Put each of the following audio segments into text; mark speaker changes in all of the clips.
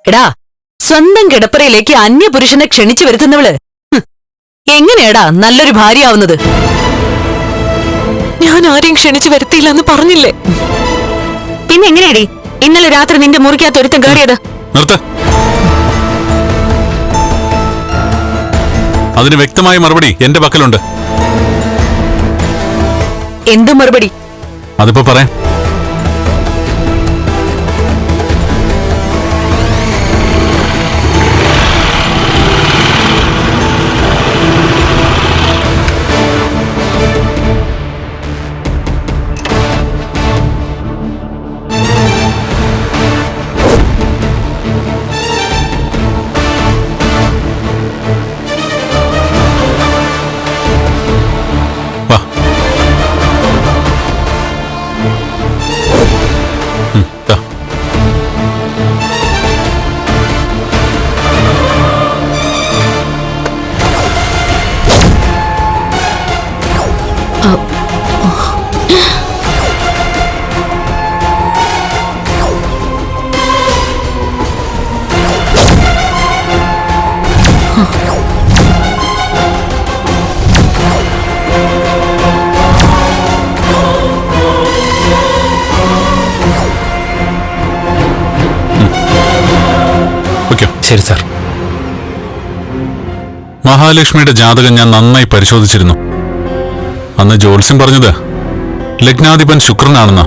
Speaker 1: എടാ, സ്വന്തം കിടപ്പറയിലേക്ക് അന്യപുരുഷനെ ക്ഷണിച്ചു വരുത്തുന്നവള് എങ്ങനെയാടാ നല്ലൊരു ഭാര്യയാവുന്നത്?
Speaker 2: ഞാൻ ആരെയും ക്ഷണിച്ചു വരുത്തിയില്ലെന്ന് പറഞ്ഞില്ലേ?
Speaker 1: പിന്നെ എങ്ങനെയാടി ഇന്നലെ രാത്രി നിന്റെ മുറിക്കകത്ത് ഒരുത്തം കയറിയത്?
Speaker 3: അതിന് വ്യക്തമായ മറുപടി എന്റെ പക്കലുണ്ട്.
Speaker 1: എന്ത് മറുപടി?
Speaker 3: അതിപ്പോ പറയാം.
Speaker 4: ശരി സാർ.
Speaker 3: മഹാലക്ഷ്മിയുടെ ജാതകം ഞാൻ നന്നായി പരിശോധിച്ചിരുന്നു. അന്ന് ജ്യോത്സ്യൻ പറഞ്ഞത് ലഗ്നാധിപൻ ശുക്രനാണെന്ന.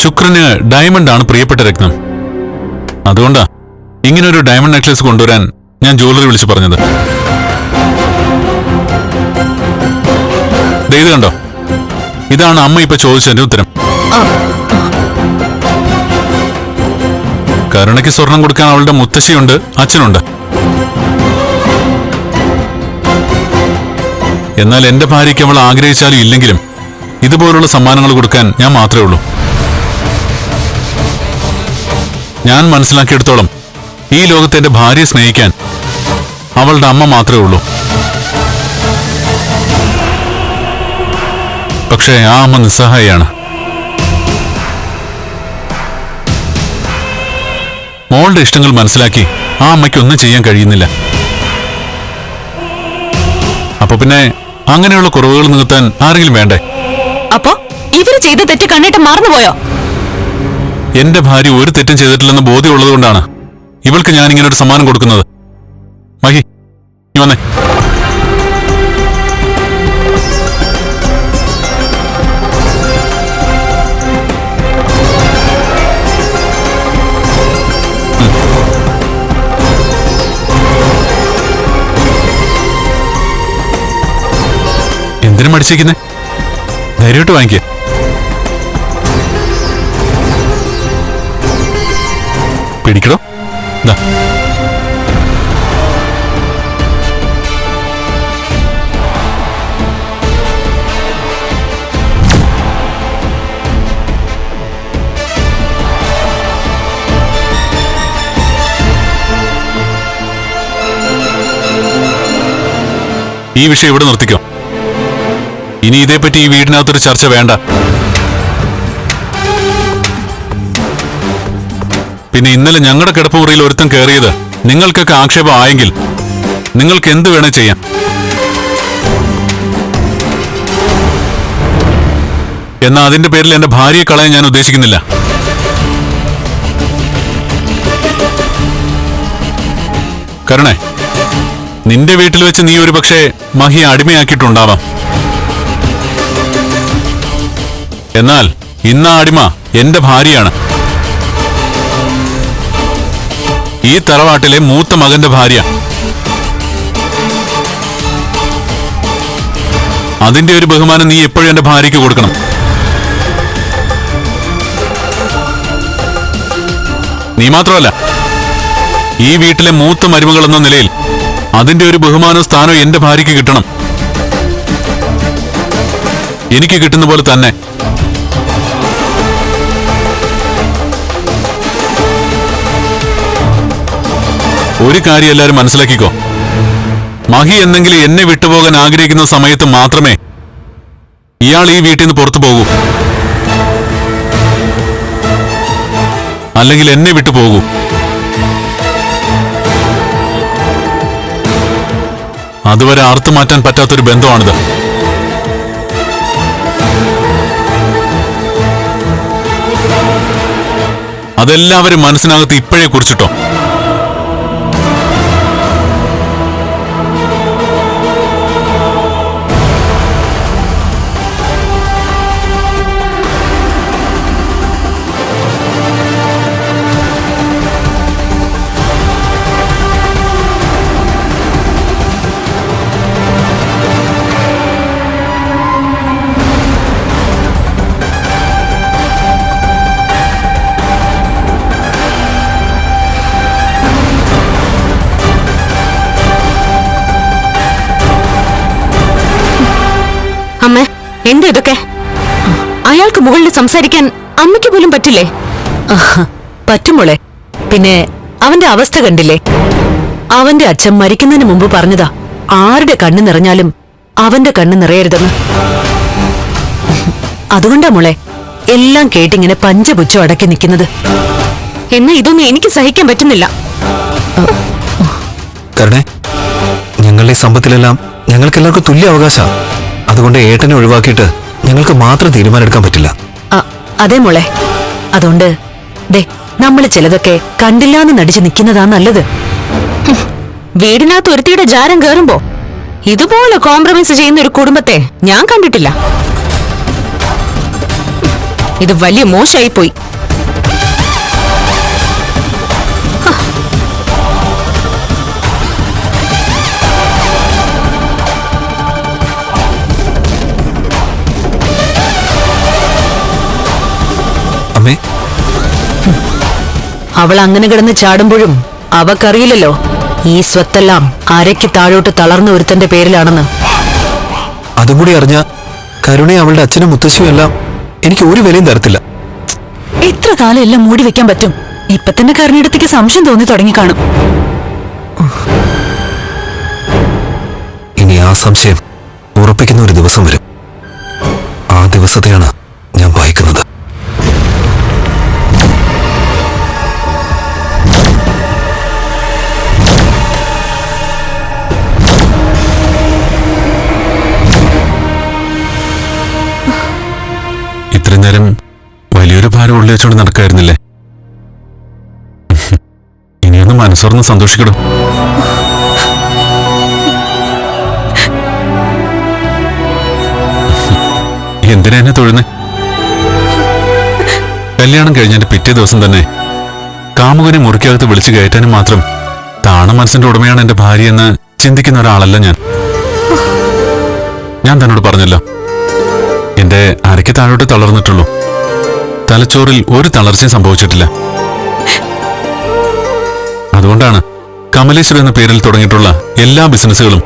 Speaker 3: ശുക്രന് ഡയമണ്ട് ആണ് പ്രിയപ്പെട്ട രത്നം. അതുകൊണ്ടാ ഇങ്ങനൊരു ഡയമണ്ട് നെക്ലേസ് കൊണ്ടുവരാൻ ഞാൻ ജ്വല്ലറി വിളിച്ചു പറഞ്ഞത്. ഇത് കണ്ടോ, ഇതാണ് അമ്മ ഇപ്പൊ ചോദിച്ചതിന്റെ ഉത്തരം. കരുണയ്ക്ക് സ്വർണം കൊടുക്കാൻ അവളുടെ മുത്തശ്ശിയുണ്ട്, അച്ഛനുണ്ട്. എന്നാൽ എന്റെ ഭാര്യയ്ക്ക് അവൾ ആഗ്രഹിച്ചാലും ഇല്ലെങ്കിലും ഇതുപോലുള്ള സമ്മാനങ്ങൾ കൊടുക്കാൻ ഞാൻ മാത്രമേ ഉള്ളൂ. ഞാൻ മനസ്സിലാക്കിയെടുത്തോളം ഈ ലോകത്ത് എന്റെ ഭാര്യയെ സ്നേഹിക്കാൻ അവളുടെ അമ്മ മാത്രമേ ഉള്ളൂ. പക്ഷേ ആ അമ്മ നിസ്സഹായാണ്. മോളുടെ ഇഷ്ടങ്ങൾ മനസ്സിലാക്കി ആ അമ്മയ്ക്കൊന്നും ചെയ്യാൻ കഴിയുന്നില്ല. അപ്പൊ പിന്നെ അങ്ങനെയുള്ള കുറവുകൾ നികത്താൻ ആരെങ്കിലും വേണ്ടേ?
Speaker 1: അപ്പോ ഇവര് ചെയ്ത തെറ്റ് കണ്ടിട്ട് മറന്നുപോയോ?
Speaker 3: എന്റെ ഭാര്യ ഒരു തെറ്റും ചെയ്തിട്ടില്ലെന്ന് ബോധ്യമുള്ളത് കൊണ്ടാണ് ഇവൾക്ക് ഞാൻ ഇങ്ങനെ ഒരു സമ്മാനം കൊടുക്കുന്നത്. മഹി, നീ വന്നേ. എന്തിനും മടിച്ചിരിക്കുന്നേ? ധൈര്യമായിട്ട് വാങ്ങിക്കുക. പിടിക്കടോ. ദാ. ഈ വിഷയം ഇവിടെ നിർത്തിക്കോ. ഇനി ഇതേപ്പറ്റി ഈ വീടിനകത്തൊരു ചർച്ച വേണ്ട. പിന്നെ ഇന്നലെ ഞങ്ങളുടെ കിടപ്പുമുറിയിൽ ഒരുത്തം കയറിയത് നിങ്ങൾക്കൊക്കെ ആക്ഷേപം ആയെങ്കിൽ നിങ്ങൾക്ക് എന്ത് വേണേ ചെയ്യാം. എന്നാൽ അതിന്റെ പേരിൽ എന്റെ ഭാര്യയെ കളയാൻ ഞാൻ ഉദ്ദേശിക്കുന്നില്ല. കരുണേ, നിന്റെ വീട്ടിൽ വെച്ച് നീ ഒരു പക്ഷേ മഹിയെ അടിമയാക്കിയിട്ടുണ്ടാവാം. എന്നാൽ ഇന്ന് ആ അടിമ എന്റെ ഭാര്യയാണ്. ഈ തറവാട്ടിലെ മൂത്ത മകന്റെ ഭാര്യ. അതിന്റെ ഒരു ബഹുമാനം നീ എപ്പോഴും എന്റെ ഭാര്യയ്ക്ക് കൊടുക്കണം. നീ മാത്രമല്ല, ഈ വീട്ടിലെ മൂത്ത മരുമകൾ എന്ന നിലയിൽ അതിന്റെ ഒരു ബഹുമാനവും സ്ഥാനവും എന്റെ ഭാര്യയ്ക്ക് കിട്ടണം. എനിക്ക് കിട്ടുന്ന പോലെ തന്നെ. ഒരു കാര്യം എല്ലാവരും മനസ്സിലാക്കിക്കോ. മഹി എന്നെങ്കിലും എന്നെ വിട്ടുപോകാൻ ആഗ്രഹിക്കുന്ന സമയത്ത് മാത്രമേ ഇയാൾ ഈ വീട്ടിൽ നിന്ന് പുറത്തു പോകൂ. അല്ലെങ്കിൽ എന്നെ വിട്ടുപോകൂ. അതുവരെ അറുത്തു മാറ്റാൻ പറ്റാത്തൊരു ബന്ധമാണിത്. അതെല്ലാവരും മനസ്സിനകത്ത് ഇപ്പോഴേ കുറിച്ചിട്ടോ.
Speaker 1: അമ്മ, എന്താ ഇതൊക്കെ? അയാൾക്ക് മുകളിൽ സംസാരിക്കാൻ അമ്മയ്ക്ക് പോലും പറ്റില്ലേ?
Speaker 2: പറ്റുമോളെ. പിന്നെ അവന്റെ അവസ്ഥ കണ്ടില്ലേ? അവന്റെ അച്ഛൻ മരിക്കുന്നതിന് മുമ്പ് പറഞ്ഞതാ, ആരുടെ കണ്ണ് നിറഞ്ഞാലും അവന്റെ കണ്ണ് നിറയരുതെന്ന്. അതുകൊണ്ടാ മോളെ എല്ലാം കേട്ടിങ്ങനെ പഞ്ചപുച്ഛം അടക്കി നിൽക്കുന്നത്.
Speaker 1: എന്നാ ഇതൊന്നും എനിക്ക് സഹിക്കാൻ പറ്റുന്നില്ല.
Speaker 4: കരുണേ, ഞങ്ങളുടെ ഈ സമ്പത്തിലെല്ലാം ഞങ്ങൾക്ക് എല്ലാവർക്കും തുല്യ അവകാശമാണ്. അതുകൊണ്ട് ഏട്ടനെ ഒഴിവാക്കിയിട്ട് ഞങ്ങൾക്ക് മാത്രം തീരുമാനം എടുക്കാൻ പറ്റില്ല.
Speaker 2: അതെ മോളെ. അതുകൊണ്ട് ദേ നമ്മൾ ചിലതൊക്കെ കണ്ടില്ലാന്ന് നടിച്ചു നിൽക്കുന്നതാ നല്ലത്.
Speaker 1: വീടിനകത്ത് ഒരുത്തിയുടെ ജാരം കേറുമ്പോ ഇതുപോലെ കോംപ്രമൈസ് ചെയ്യുന്ന ഒരു കുടുംബത്തെ ഞാൻ കണ്ടിട്ടില്ല. ഇത് വലിയ മോശമായി പോയി.
Speaker 4: അമ്മേ,
Speaker 2: അവൾ അങ്ങനെ കിടന്ന് ചാടുമ്പോഴും അവക്കറിയില്ലല്ലോ ഈ സ്വത്തെല്ലാം അരയ്ക്ക് താഴോട്ട് തളർന്ന ഒരുത്തന്റെ പേരിലാണെന്ന്.
Speaker 4: അതും കൂടി അറിഞ്ഞ കരുണയും അവളുടെ അച്ഛനും മുത്തശ്ശിയും എല്ലാം എനിക്ക് ഒരു വിലയും തരത്തില്ല.
Speaker 2: എത്ര കാലം എല്ലാം മൂടി വെക്കാൻ പറ്റും? ഇപ്പൊ തന്നെ കരുണയിടത്തേക്ക് സംശയം തോന്നി തുടങ്ങിക്കാണും.
Speaker 4: ഇനി ആ സംശയം ഉറപ്പിക്കുന്ന ഒരു ദിവസം വരും. ആ ദിവസത്തെയാണ് ഞാൻ വായിക്കുന്നത്.
Speaker 3: ഇത്രയും നേരം വലിയൊരു ഭാരം ഉള്ളിൽ വെച്ചോണ്ട് നടക്കായിരുന്നില്ലേ? ഇനിയൊന്ന് മനസ്സോർന്ന് സന്തോഷിക്കടോ. എന്തിനാ എന്നെ തൊഴുന്നേ? കല്യാണം കഴിഞ്ഞതിന്റെ പിറ്റേ ദിവസം തന്നെ കാമുകനെ മുറിക്കകത്ത് വിളിച്ചു കയറ്റാനും മാത്രം താണ മനസ്സിന്റെ ഉടമയാണ് എന്റെ ഭാര്യയെന്ന് ചിന്തിക്കുന്ന ഒരാളല്ല ഞാൻ. ഞാൻ തന്നോട് പറഞ്ഞല്ലോ, എന്റെ അരയ്ക്ക് താഴോട്ട് തളർന്നിട്ടുള്ളൂ. തലച്ചോറിൽ ഒരു തളർച്ചയും സംഭവിച്ചിട്ടില്ല. അതുകൊണ്ടാണ് കമലേശ്വർ എന്ന പേരിൽ തുടങ്ങിയിട്ടുള്ള എല്ലാ ബിസിനസ്സുകളും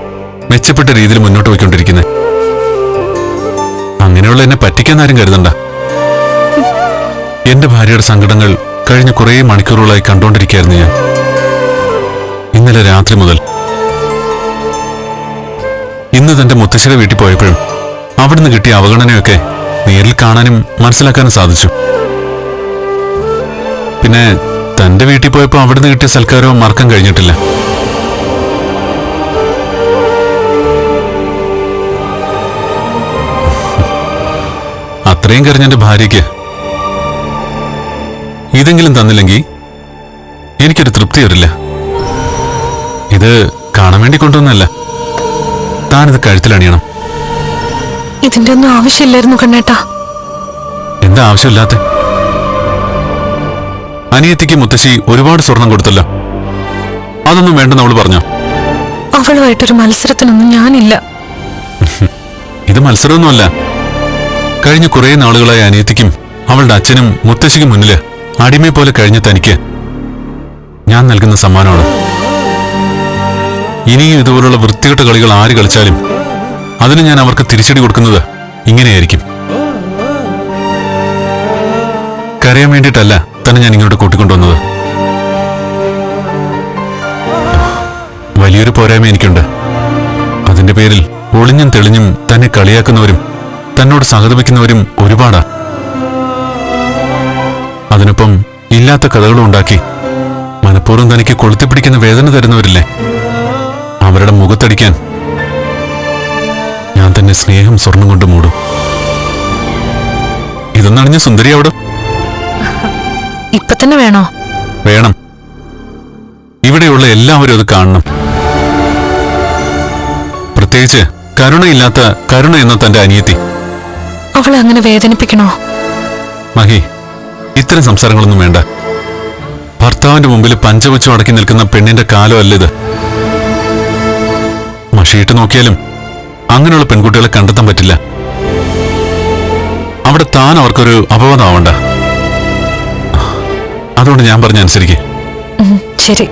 Speaker 3: മെച്ചപ്പെട്ട രീതിയിൽ മുന്നോട്ട് പോയിക്കൊണ്ടിരിക്കുന്നത്. അങ്ങനെയുള്ള എന്നെ പറ്റിക്കാൻ ആരും കരുതണ്ട. എന്റെ ഭാര്യയുടെ സങ്കടങ്ങൾ കഴിഞ്ഞ കുറേ മണിക്കൂറുകളായി കണ്ടുകൊണ്ടിരിക്കുകയായിരുന്നു ഞാൻ. ഇന്നലെ രാത്രി മുതൽ ഇന്ന് തന്റെ മുത്തശ്ശിയുടെ വീട്ടിൽ പോയപ്പോഴും അവിടുന്ന് കിട്ടിയ അവഗണനയൊക്കെ നേരിൽ കാണാനും മനസ്സിലാക്കാനും സാധിച്ചു. പിന്നെ തന്റെ വീട്ടിൽ പോയപ്പോൾ അവിടുന്ന് കിട്ടിയ സൽക്കാരവും മറക്കാൻ കഴിഞ്ഞിട്ടില്ല. അത്രയും കരഞ്ഞെന്റെ ഭാര്യയ്ക്ക് ഇതെങ്കിലും തന്നില്ലെങ്കിൽ എനിക്കൊരു തൃപ്തി വരില്ല. ഇത് കാണാൻ വേണ്ടി കൊണ്ടുവന്നല്ല, താനിത് കഴുത്തിലണിയണം.
Speaker 2: ഇതിന്റെ ഒന്നും ആവശ്യമില്ലായിരുന്നു കണ്ണേട്ടാ.
Speaker 3: എന്താ ആവശ്യമില്ലാത്ത? അനിയത്തിക്ക് മുത്തശ്ശി ഒരുപാട് സ്വർണം കൊടുത്തല്ലോ, അതൊന്നും വേണ്ടെന്ന് അവള് പറഞ്ഞോ?
Speaker 2: അവളുമായിട്ടൊരു മത്സരത്തിനൊന്നും ഞാനില്ല.
Speaker 3: ഇത് മത്സരമൊന്നുമല്ല. കഴിഞ്ഞ കുറേ നാളുകളായി അനിയത്തിക്കും അവളുടെ അച്ഛനും മുത്തശ്ശിക്കും മുന്നില് അടിമയെ പോലെ കഴിഞ്ഞ തനിക്ക് ഞാൻ നൽകുന്ന സമ്മാനമാണ്. ഇനിയും ഇതുപോലുള്ള വൃത്തികെട്ട കളികൾ ആര് കളിച്ചാലും അതിന് ഞാൻ അവർക്ക് തിരിച്ചടി കൊടുക്കുന്നത് ഇങ്ങനെയായിരിക്കും. കരയാൻ വേണ്ടിയിട്ടല്ല തന്നെ ഞാൻ ഇങ്ങോട്ട് കൂട്ടിക്കൊണ്ടുവന്നത്. വലിയൊരു പോരായ്മ എനിക്കുണ്ട്. അതിന്റെ പേരിൽ ഒളിഞ്ഞും തെളിഞ്ഞും തന്നെ കളിയാക്കുന്നവരും തന്നോട് സഹതപിക്കുന്നവരും ഒരുപാടാ. അതിനൊപ്പം ഇല്ലാത്ത കഥകളും ഉണ്ടാക്കി മനഃപൂർവ്വം തനിക്ക് കൊളുത്തിപ്പിടിക്കുന്ന വേദന തരുന്നവരില്ലേ, അവരുടെ മുഖത്തടിക്കാൻ ഞാൻ തന്നെ സ്നേഹം സ്വർണം കൊണ്ട് മൂടും. ഇതൊന്നണിഞ്ഞ സുന്ദരി അവിടെ
Speaker 2: ഇപ്പൊ തന്നെ വേണോ?
Speaker 3: വേണം. ഇവിടെയുള്ള എല്ലാവരും അത് കാണണം. പ്രത്യേകിച്ച് കരുണയില്ലാത്ത കരുണ എന്ന തന്റെ അനിയത്തി.
Speaker 2: അവളെ അങ്ങനെ വേദനിപ്പിക്കണോ?
Speaker 3: മഹി, ഇത്തരം സംസാരങ്ങളൊന്നും വേണ്ട. ഭർത്താവിന്റെ മുമ്പിൽ പഞ്ചവച്ചു അടക്കി നിൽക്കുന്ന പെണ്ണിന്റെ കാലമല്ല ഇത്. മഷിയിട്ട് നോക്കിയാലും അങ്ങനെയുള്ള പെൺകുട്ടികളെ കണ്ടെത്താൻ പറ്റില്ല. അവിടെ താൻ അവർക്കൊരു അപവാദമാവണ്ട. അതുകൊണ്ട് ഞാൻ പറഞ്ഞ അനുസരിക്ക്.
Speaker 2: ശരി.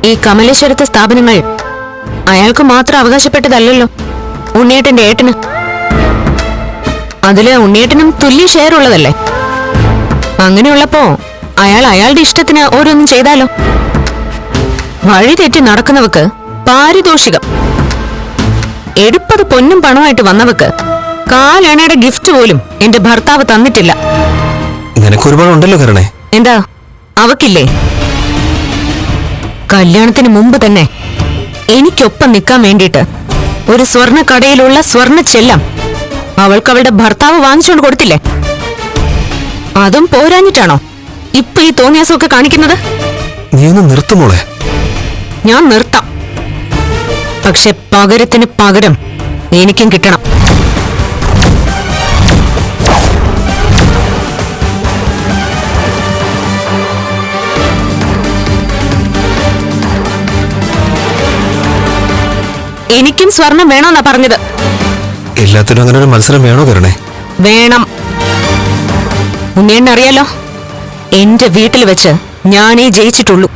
Speaker 1: ഈ കമലേശ്വരത്തെ സ്ഥാപനങ്ങൾ അയാൾക്ക് മാത്രം അവകാശപ്പെട്ടതല്ലല്ലോ, ഉണ്ണിയേട്ടന്റെ ഏട്ടന്. അതില് ഉണ്ണിയേട്ടനും തുല്യ ഷെയർ ഉള്ളതല്ലേ. അങ്ങനെയുള്ളപ്പോ അയാൾ അയാളുടെ ഇഷ്ടത്തിന് ഓരോന്നും ചെയ്താലോ? വഴി തെറ്റി നടക്കുന്നവക്ക് പാരിതോഷികം, എടുപ്പത് പൊന്നും പണമായിട്ട് വന്നവക്ക് കാലണയുടെ ഗിഫ്റ്റ് പോലും എന്റെ ഭർത്താവ് തന്നിട്ടില്ല.
Speaker 4: നിനക്കൊരുപാടുണ്ടല്ലോ കരണേ.
Speaker 1: എന്താ അവക്കില്ലേ? കല്യാണത്തിന് മുമ്പ് തന്നെ എനിക്കൊപ്പം നിൽക്കാൻ വേണ്ടിയിട്ട് ഒരു സ്വർണ്ണ കടയിലുള്ള സ്വർണ്ണ ചെല്ലം അവൾക്ക് അവളുടെ ഭർത്താവ് വാങ്ങിച്ചുകൊണ്ട് കൊടുത്തില്ലേ? അതും പോരാഞ്ഞിട്ടാണോ ഇപ്പൊ ഈ തോന്നിയാസമൊക്കെ കാണിക്കുന്നത്?
Speaker 4: നീ ഒന്ന് നിർത്തുമോളെ.
Speaker 1: ഞാൻ നിർത്താം, പക്ഷെ പകരത്തിന് പകരം എനിക്കും കിട്ടണം. എനിക്കും സ്വർണം വേണോന്നാ പറഞ്ഞത്.
Speaker 4: എല്ലാത്തിനും അങ്ങനെ ഒരു മത്സരം വേണോ കരണേ?
Speaker 1: വേണം. ഉണ്ണിയെന്നറിയാലോ, എന്റെ വീട്ടിൽ വെച്ച് ഞാനേ ജയിച്ചിട്ടുള്ളൂ.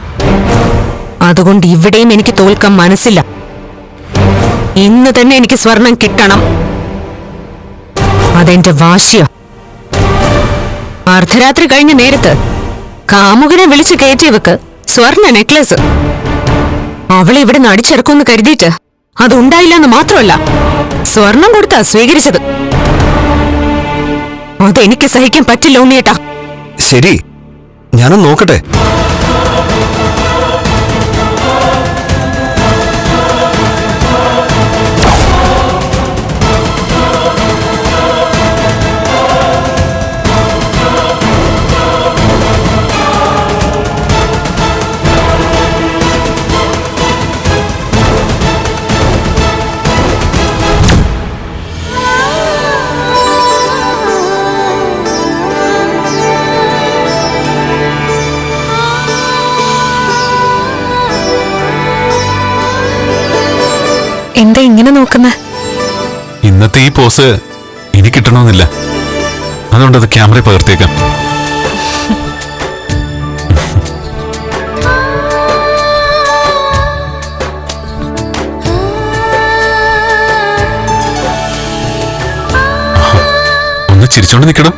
Speaker 1: അതുകൊണ്ട് ഇവിടെയും എനിക്ക് തോൽക്കാൻ മനസ്സില്ല. ഇന്ന് തന്നെ എനിക്ക് സ്വർണം കിട്ടണം. അതെന്റെ വാശിയാ. അർദ്ധരാത്രി കഴിഞ്ഞ നേരത്ത് കാമുകനെ വിളിച്ചു കയറ്റിയവക്ക് സ്വർണ്ണ നെക്ലസ് അവളെ ഇവിടെ നടിച്ചെടുക്കുമെന്ന് കരുതിയിട്ട് അതുണ്ടായില്ലെന്ന് മാത്രമല്ല, സ്വർണം കൊടുത്താ സ്വീകരിച്ചത്. അതെനിക്ക് സഹിക്കാൻ പറ്റില്ല ഉണ്ണിയേട്ടാ.
Speaker 4: ശരി, ഞാനൊന്ന് നോക്കട്ടെ.
Speaker 2: എന്താ ഇങ്ങനെ നോക്കുന്നേ?
Speaker 3: ഇന്നത്തെ ഈ പോസ് ഇനി കിട്ടണമെന്നില്ല. അതുകൊണ്ടത് ക്യാമറ പകർത്തിയേക്കാം. ഒന്ന് ചിരിച്ചോണ്ട് നിൽക്കണം.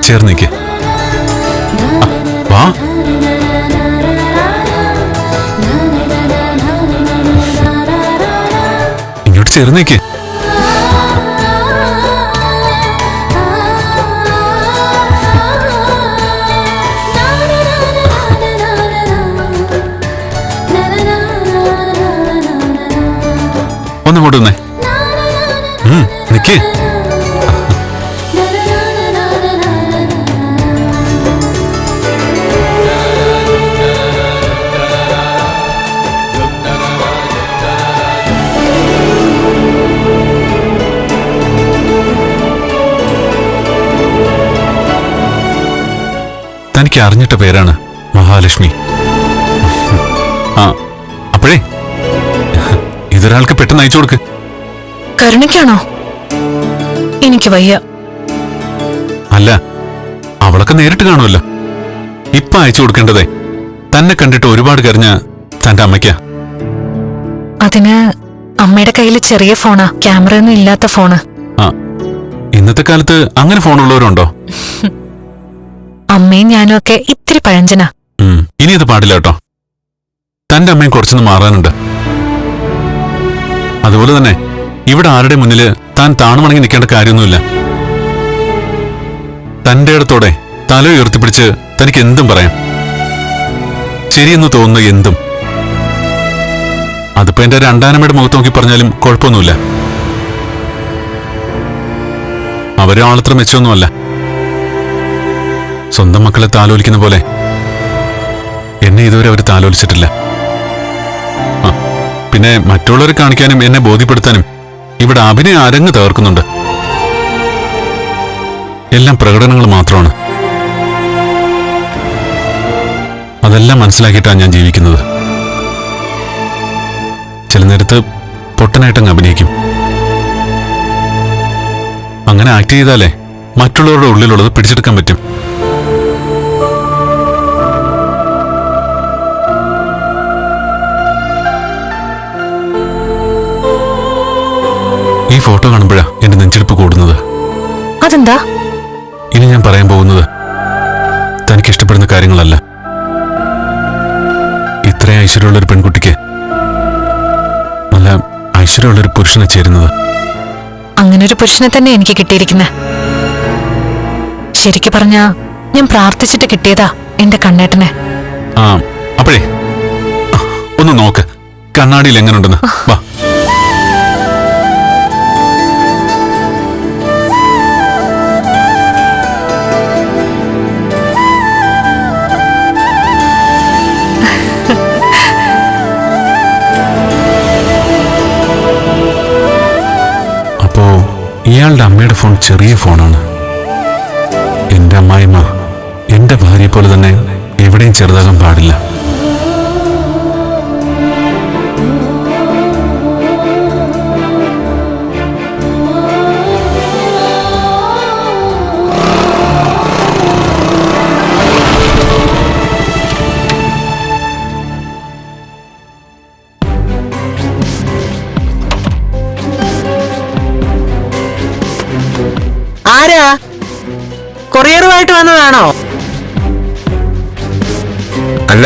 Speaker 3: ചേർന്നിക്ക്. വാ. ഇങ്ങോട്ട് ചേർന്നിക്ക്. ഒന്നങ്ങോട്ട് വന്നേ. നിക്ക്. തനിക്ക് അറിഞ്ഞിട്ട പേരാണ് മഹാലക്ഷ്മി. ആ അപ്പോഴേ ഇതൊരാൾക്ക് പെട്ടെന്ന് അയച്ചു കൊടുക്ക്.
Speaker 1: കരുണയ്ക്കാണോ? എനിക്ക് വയ്യ.
Speaker 3: അല്ല, അവളൊക്കെ നേരിട്ട് കാണുമല്ലോ. ഇപ്പൊ അയച്ചു കൊടുക്കേണ്ടതേ തന്നെ കണ്ടിട്ട് ഒരുപാട് കരഞ്ഞ തന്റെ അമ്മയ്ക്കാ.
Speaker 1: അതിന് അമ്മയുടെ കയ്യിൽ ചെറിയ ഫോണാ, ക്യാമറയൊന്നും ഇല്ലാത്ത ഫോണ്.
Speaker 3: ആ, ഇന്നത്തെ കാലത്ത് അങ്ങനെ ഫോണുള്ളവരുണ്ടോ?
Speaker 1: അമ്മയും ഞാനും ഒക്കെ ഇത്തിരി പഴഞ്ചനാ.
Speaker 3: ഇനി ഇത് പാടില്ല കേട്ടോ. തന്റെ അമ്മയും കുറച്ചൊന്ന് മാറാനുണ്ട്. അതുപോലെ തന്നെ ഇവിടെ ആരുടെ മുന്നില് താൻ താണുമണങ്ങി നിൽക്കേണ്ട കാര്യമൊന്നുമില്ല. തന്റെ ഇടത്തോടെ തല ഉയർത്തിപ്പിടിച്ച് തനിക്ക് എന്തും പറയാം. ശരിയെന്ന് തോന്നുന്ന എന്തും. അതിപ്പോ എന്റെ രണ്ടാനമ്മയുടെ മുഖത്ത് നോക്കി പറഞ്ഞാലും കുഴപ്പമൊന്നുമില്ല. അവരും ആളത്ര മെച്ചമൊന്നുമല്ല. സ്വന്തം മക്കളെ താലോലിക്കുന്ന പോലെ എന്നെ ഇതുവരെ അവർ താലോലിച്ചിട്ടില്ല. പിന്നെ മറ്റുള്ളവരെ കാണിക്കാനും എന്നെ ബോധ്യപ്പെടുത്താനും ഇവിടെ അഭിനയ അരങ്ങ് തകർക്കുന്നുണ്ട്. എല്ലാം പ്രകടനങ്ങൾ മാത്രമാണ്. അതെല്ലാം മനസ്സിലാക്കിയിട്ടാണ് ഞാൻ ജീവിക്കുന്നത്. ചില നേരത്ത് പൊട്ടനായിട്ടങ്ങ് അഭിനയിക്കും. അങ്ങനെ ആക്ട് ചെയ്താലേ മറ്റുള്ളവരുടെ ഉള്ളിലുള്ളത് പിടിച്ചെടുക്കാൻ പറ്റും. ഈ ഫോട്ടോ കാണുമ്പോഴാ എന്റെ നെഞ്ചെടുപ്പ് കൂടുന്നത്.
Speaker 1: അതെന്താ?
Speaker 3: ഇനി ഞാൻ പറയാൻ പോകുന്നത് തനിക്ക് ഇഷ്ടപ്പെടുന്ന കാര്യങ്ങളല്ല. ഇത്രയും ഐശ്വര്യമുള്ളൊരു പെൺകുട്ടിക്ക് നല്ല ഐശ്വര്യമുള്ളൊരു പുരുഷനെ ചേരുന്നത്.
Speaker 1: അങ്ങനൊരു പുരുഷനെ തന്നെ എനിക്ക് കിട്ടിയിരിക്കുന്നെ. ശരിക്കു പറഞ്ഞാ ഞാൻ പ്രാർത്ഥിച്ചിട്ട് കിട്ടിയതാ എന്റെ കണ്ണേട്ടനെ.
Speaker 3: ആ അപ്പോഴേ ഒന്ന് നോക്ക് കണ്ണാടിയിൽ എങ്ങനെയുണ്ടെന്ന്. വാ. ഇയാളുടെ അമ്മയുടെ ഫോൺ ചെറിയ ഫോണാണ്. എന്റെ അമ്മായിമ്മ എന്റെ ഭാര്യയെ പോലെ തന്നെ എവിടെയും ചെറുതാകാൻ പാടില്ല.
Speaker 5: ആരാ? കൊറിയറുമായിട്ട് വന്നതാണോ?
Speaker 6: അല്ല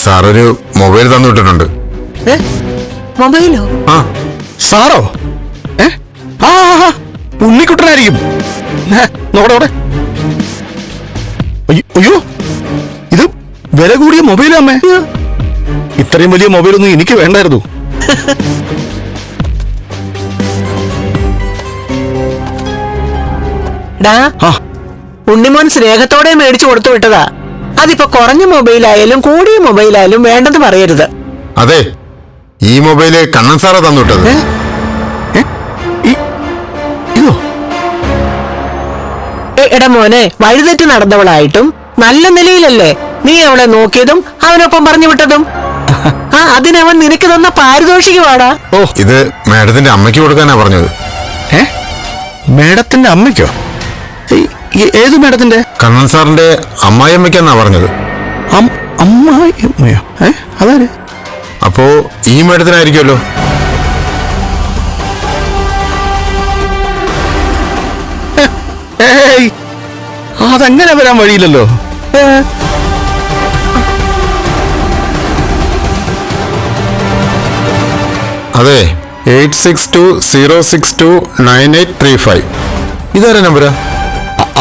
Speaker 6: സാർ, ഒരു മൊബൈൽ തന്നുവിട്ടിട്ടുണ്ട്.
Speaker 5: മൊബൈലോ?
Speaker 6: ആ
Speaker 4: സാറോ? ആ ഉണ്ണിക്കുട്ടനായിരിക്കും. നോടെ. അയ്യോ, ഇത് വില കൂടിയ മൊബൈലാ അമ്മേ. ഇത്രയും വലിയ മൊബൈലൊന്നും എനിക്ക് വേണ്ടായിരുന്നു.
Speaker 5: ഉണ്ണിമോൻ സ്നേഹത്തോടെ മേടിച്ചു കൊടുത്തു വിട്ടതാ. അതിപ്പോ കുറഞ്ഞ മൊബൈലായാലും കൂടിയ മൊബൈലായാലും വേണ്ടെന്ന് പറയരുത്.
Speaker 6: അതെ, ഈ മൊബൈല് കണ്ണൻ സാറാ തന്നുവിട്ടത്.
Speaker 4: ഇതോ?
Speaker 5: എടാ മോനെ, വഴിതെറ്റി നടന്നവളായിട്ടും നല്ല നിലയിലല്ലേ നീ അവളെ നോക്കിയതും അവനൊപ്പം പറഞ്ഞു വിട്ടതും. അതിനവൻ നിനക്ക് തന്ന പാരിതോഷികമാടാ.
Speaker 6: ഓ, ഇത് മേഡത്തിന്റെ അമ്മയ്ക്ക് കൊടുക്കാനാ പറഞ്ഞത്.
Speaker 4: മേഡത്തിന്റെ അമ്മയ്ക്കോ? ഏത് മേഡത്തിന്റെ?
Speaker 6: കണ്ണൻ സാറിന്റെ അമ്മായിയമ്മയ്ക്കെന്നാ പറഞ്ഞത്.
Speaker 4: അമ്മായിയമ്മയോ? അതാര്?
Speaker 6: അപ്പോ ഈ മേഡത്തിനായിരിക്കുമല്ലോ.
Speaker 4: അതങ്ങനെ വരാൻ വഴിയില്ലല്ലോ.
Speaker 6: അതെ, 8620629835. ഇതാരാ നമ്പരാ?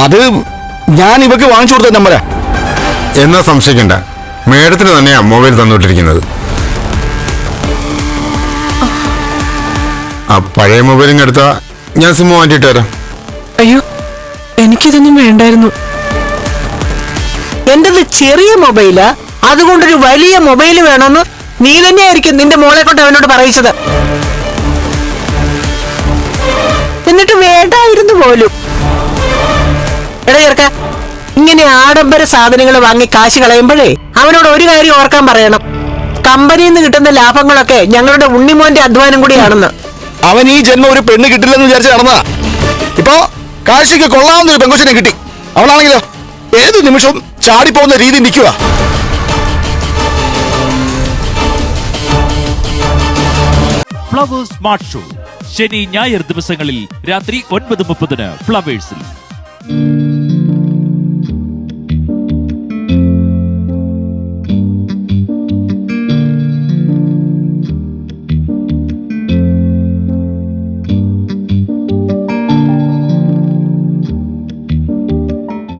Speaker 4: അത് ഞാൻ ഇവക്ക് വാങ്ങിച്ചു കൊടുത്ത നമ്പരാ.
Speaker 6: എന്നാ സംശയിക്കണ്ട, മേഡത്തിന് തന്നെയാ മൊബൈൽ തന്നുവിട്ടിരിക്കുന്നത്. ആ പഴയ മൊബൈലിങ് എടുത്താ ഞാൻ സിം മാറ്റിയിട്ട് തരാം.
Speaker 5: അയ്യോ, എനിക്കിതൊന്നും വേണ്ടായിരുന്നു. എന്റത് ചെറിയ മൊബൈലാ, അതുകൊണ്ടൊരു വലിയ മൊബൈൽ വേണമെന്ന് നീ തന്നെയായിരിക്കും നിന്റെ മോളെ കൊണ്ട് അവനോട് പറയിച്ചത്. എന്നിട്ട് വേണ്ടായിരുന്നു പോലും. എടാ ചെറുക്ക, ഇങ്ങനെ ആഡംബര സാധനങ്ങൾ വാങ്ങി കാശ് കളയുമ്പോഴേ അവനോട് ഒരു കാര്യം ഓർക്കാൻ പറയണം. കമ്പനിയിൽ നിന്ന് കിട്ടുന്ന ലാഭങ്ങളൊക്കെ ഞങ്ങളുടെ ഉണ്ണിമോന്റെ അധ്വാനം കൂടിയാണെന്ന്.
Speaker 7: അവൻ ഈ ജന്മം ഒരു പെണ്ണ് കിട്ടില്ലെന്ന് വിചാരിച്ച് നടന്നതാ. ഇപ്പോ കാശിക്ക് കൊള്ളാവുന്ന ഒരു പെങ്കൊച്ചിനെ കിട്ടി. അവളാണെങ്കിലോ ഏത് നിമിഷവും ചാടിപ്പോകുന്ന രീതി നിൽക്കുക.
Speaker 8: ഫ്ലവേഴ്സ് സ്മാർട്ട് ഷോ ശനി ഞായർ ദിവസങ്ങളിൽ രാത്രി 9:30 ഫ്ലവേഴ്സിൽ.